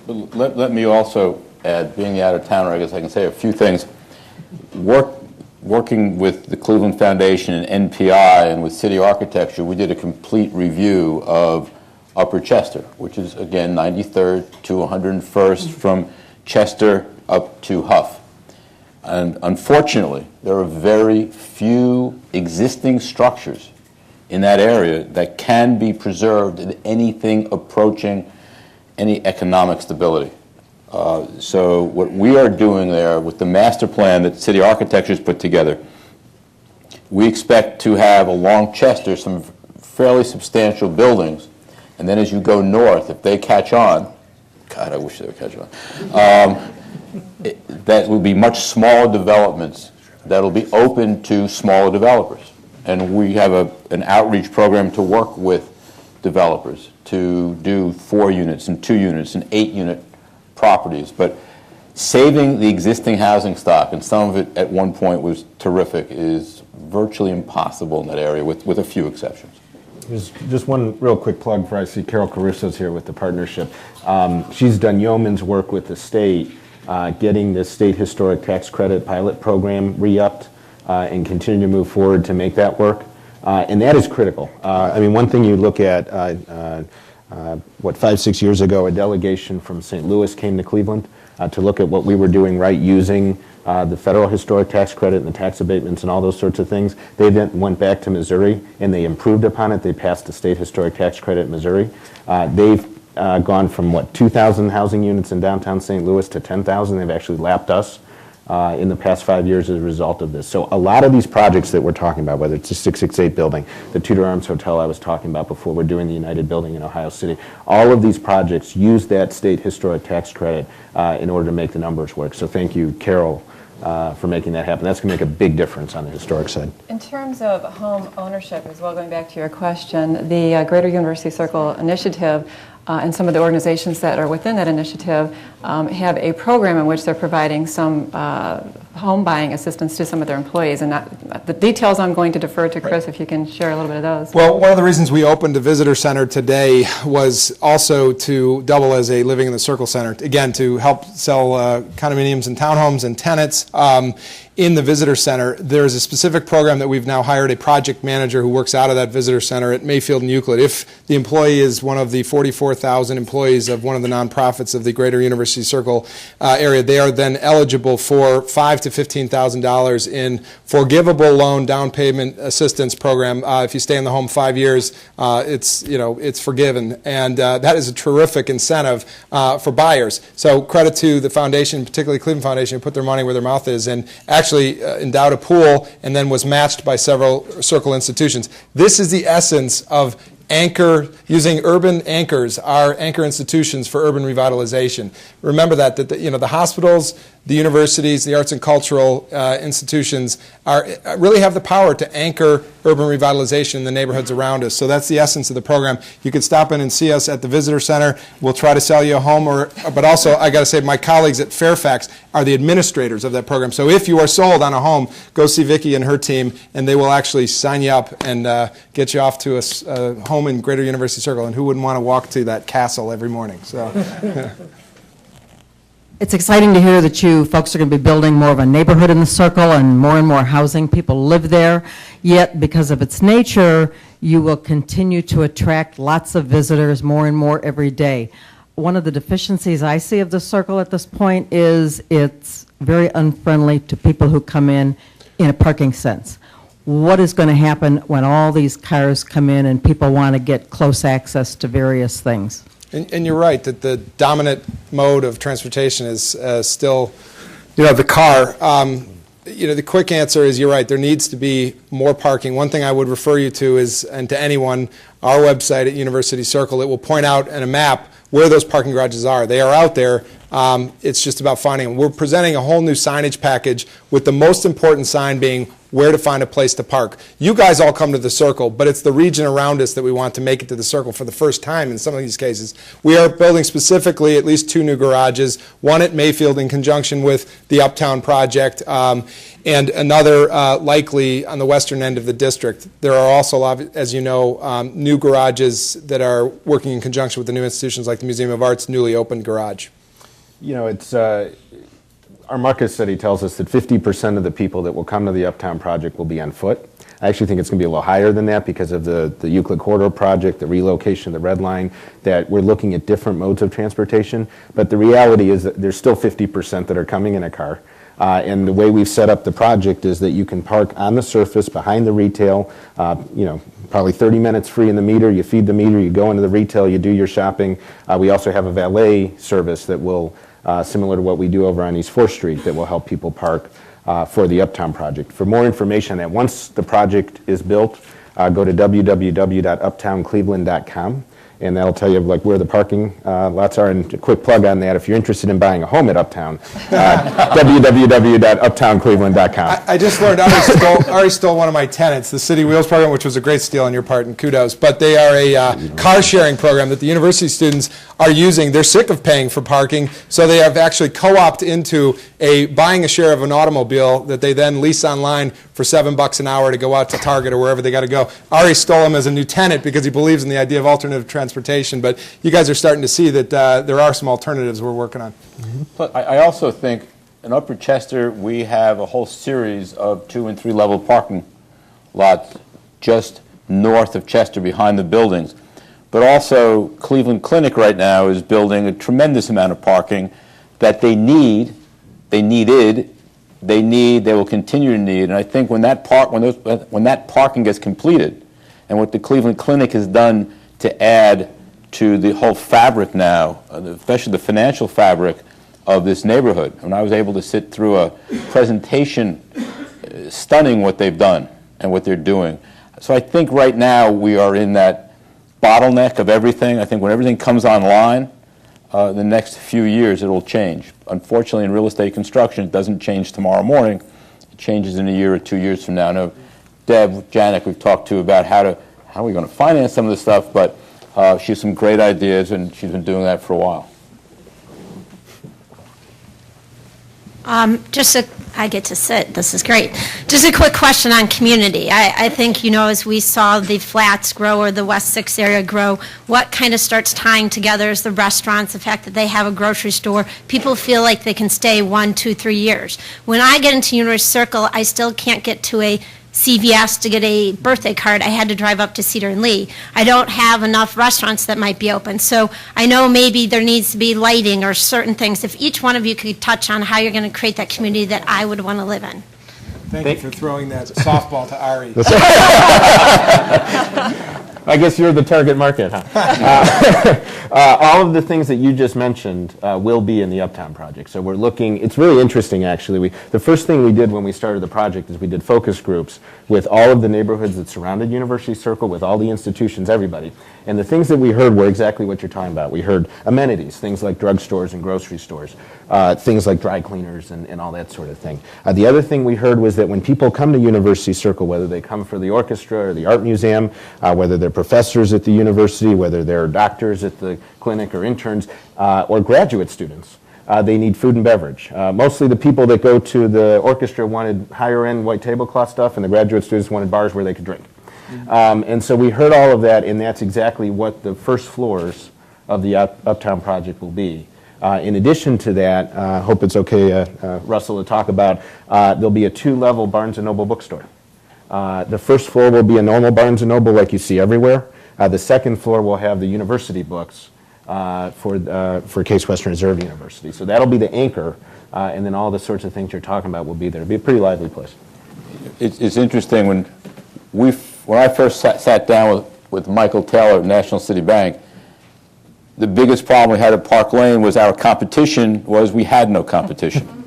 Let me also add, being the out-of-towner, I guess I can say a few things. Working with the Cleveland Foundation and NPI and with City Architecture, we did a complete review of Upper Chester, which is, again, 93rd to 101st from Chester up to Huff. And unfortunately, there are very few existing structures in that area that can be preserved in anything approaching any economic stability. So what we are doing there with the master plan that City Architecture has put together, we expect to have along Chester some fairly substantial buildings, and then as you go north, if they catch on, God, I wish they would catch on, that will be much smaller developments that will be open to smaller developers. And we have an outreach program to work with developers to do 4 units and 2 units and 8-unit properties. But saving the existing housing stock, and some of it at one point was terrific, is virtually impossible in that area with a few exceptions. There's just one real quick plug for I see Carol Caruso's here with the partnership. She's done yeoman's work with the state, getting the state historic tax credit pilot program re-upped and continue to move forward to make that work. And that is critical. I mean, one thing you look at, 5-6 years ago, a delegation from St. Louis came to Cleveland to look at what we were doing right using the federal historic tax credit and the tax abatements and all those sorts of things. They then went back to Missouri and they improved upon it. They passed the state historic tax credit in Missouri. They've gone from 2,000 housing units in downtown St. Louis to 10,000. They've actually lapped us in the past 5 years as a result of this. So a lot of these projects that we're talking about, whether it's the 668 building, the Tudor Arms Hotel I was talking about before, we're doing the United building in Ohio City, all of these projects use that state historic tax credit in order to make the numbers work. So thank you, Carol, for making that happen. That's going to make a big difference on the historic side. In terms of home ownership as well, going back to your question, the Greater University Circle Initiative and some of the organizations that are within that initiative have a program in which they're providing some home buying assistance to some of their employees. And the details I'm going to defer to Chris, if you can share a little bit of those. Well, one of the reasons we opened a visitor center today was also to double as a Living in the Circle Center. Again, to help sell condominiums and townhomes and tenants in the visitor center. There's a specific program that we've now hired a project manager who works out of that visitor center at Mayfield and Euclid. If the employee is one of the 44,000 employees of one of the nonprofits of the Greater University Circle area, they are then eligible for $5,000 to $15,000 in forgivable loan down payment assistance program. If you stay in the home 5 years, it's forgiven, and that is a terrific incentive for buyers. So credit to the foundation, particularly Cleveland Foundation, who put their money where their mouth is, and actually endowed a pool and then was matched by several Circle institutions. This is the essence of using urban anchors, our anchor institutions for urban revitalization. Remember that the hospitals, the universities, the arts and cultural institutions really have the power to anchor urban revitalization in the neighborhoods around us. So that's the essence of the program. You can stop in and see us at the visitor center. We'll try to sell you a home, but also I got to say my colleagues at Fairfax are the administrators of that program. So if you are sold on a home, go see Vicki and her team, and they will actually sign you up and get you off to a home in Greater University Circle. And who wouldn't want to walk to that castle every morning? So. It's exciting to hear that you folks are going to be building more of a neighborhood in the Circle and more housing. People live there, yet because of its nature, you will continue to attract lots of visitors more and more every day. One of the deficiencies I see of the Circle at this point is it's very unfriendly to people who come in a parking sense. What is going to happen when all these cars come in and people want to get close access to various things? And you're right that the dominant mode of transportation is still, the car. The quick answer is you're right. There needs to be more parking. One thing I would refer you to is, and to anyone, our website at University Circle. It will point out in a map where those parking garages are. They are out there. It's just about finding them. We're presenting a whole new signage package with the most important sign being where to find a place to park. You guys all come to the Circle, but it's the region around us that we want to make it to the Circle for the first time in some of these cases. We are building specifically at least 2 new garages, one at Mayfield in conjunction with the Uptown project, and another likely on the western end of the district. There are also, as you know, new garages that are working in conjunction with the new institutions like the Museum of Art's newly opened garage. You know, it's our market study tells us that 50% of the people that will come to the Uptown project will be on foot. I actually think it's going to be a little higher than that because of the Euclid Corridor project, the relocation of the Red Line, that we're looking at different modes of transportation. But the reality is that there's still 50% that are coming in a car. And the way we've set up the project is that you can park on the surface behind the retail, you know, probably 30 minutes free in the meter. You feed the meter, you go into the retail, you do your shopping. We also have a valet service that will, similar to what we do over on East 4th Street, that will help people park for the Uptown project. For more information on that, once the project is built, go to www.uptowncleveland.com. And that'll tell you like where the parking lots are. And a quick plug on that, if you're interested in buying a home at Uptown, www.uptowncleveland.com. I just learned Ari stole one of my tenants, the City Wheels program, which was a great steal on your part, and kudos. But they are a car sharing program that the university students are using. They're sick of paying for parking, so they have actually co-opted into buying a share of an automobile that they then lease online for $7 an hour to go out to Target or wherever they got to go. Ari stole him as a new tenant because he believes in the idea of alternative transportation, but you guys are starting to see that there are some alternatives we're working on. Mm-hmm. But I also think in Upper Chester we have a whole series of 2- and 3-level parking lots just north of Chester behind the buildings. But also Cleveland Clinic right now is building a tremendous amount of parking that they will continue to need. And I think when that parking gets completed, and what the Cleveland Clinic has done to add to the whole fabric now, especially the financial fabric of this neighborhood. And I was able to sit through a presentation, stunning what they've done and what they're doing. So I think right now we are in that bottleneck of everything. I think when everything comes online, the next few years it'll change. Unfortunately, in real estate construction, it doesn't change tomorrow morning. It changes in a year or 2 years from now. I know Deb, Janik, we've talked to about how are we going to finance some of this stuff, but she has some great ideas, and she's been doing that for a while. I get to sit. This is great. Just a quick question on community. I think, you know, as we saw the flats grow or the West 6 area grow, what kind of starts tying together is the restaurants, the fact that they have a grocery store. People feel like they can stay 1, 2, 3 years. When I get into University Circle, I still can't get to a CVS to get a birthday card. I had to drive up to Cedar and Lee. I don't have enough restaurants that might be open. So I know maybe there needs to be lighting or certain things. If each one of you could touch on how you're going to create that community that I would want to live in. Thank you for throwing that softball to Ari. I guess you're the target market, huh? All of the things that you just mentioned will be in the Uptown project. So we're looking, it's really interesting actually. The first thing we did when we started the project is we did focus groups with all of the neighborhoods that surrounded University Circle, with all the institutions, everybody. And the things that we heard were exactly what you're talking about. We heard amenities, things like drugstores and grocery stores, things like dry cleaners and all that sort of thing. The other thing we heard was that when people come to University Circle, whether they come for the orchestra or the art museum, whether they're professors at the university, whether they're doctors at the clinic or interns, or graduate students, they need food and beverage. Mostly the people that go to the orchestra wanted higher-end white tablecloth stuff, and the graduate students wanted bars where they could drink. And so we heard all of that, and that's exactly what the first floors of the Uptown project will be. In addition to that, I hope it's okay, Russell, to talk about, there'll be a 2-level Barnes & Noble bookstore. The first floor will be a normal Barnes & Noble like you see everywhere. The second floor will have the university books for Case Western Reserve University. So that'll be the anchor, and then all the sorts of things you're talking about will be there. It'll be a pretty lively place. It's interesting, when I first sat down with Michael Taylor at National City Bank, the biggest problem we had at Park Lane was our competition was we had no competition.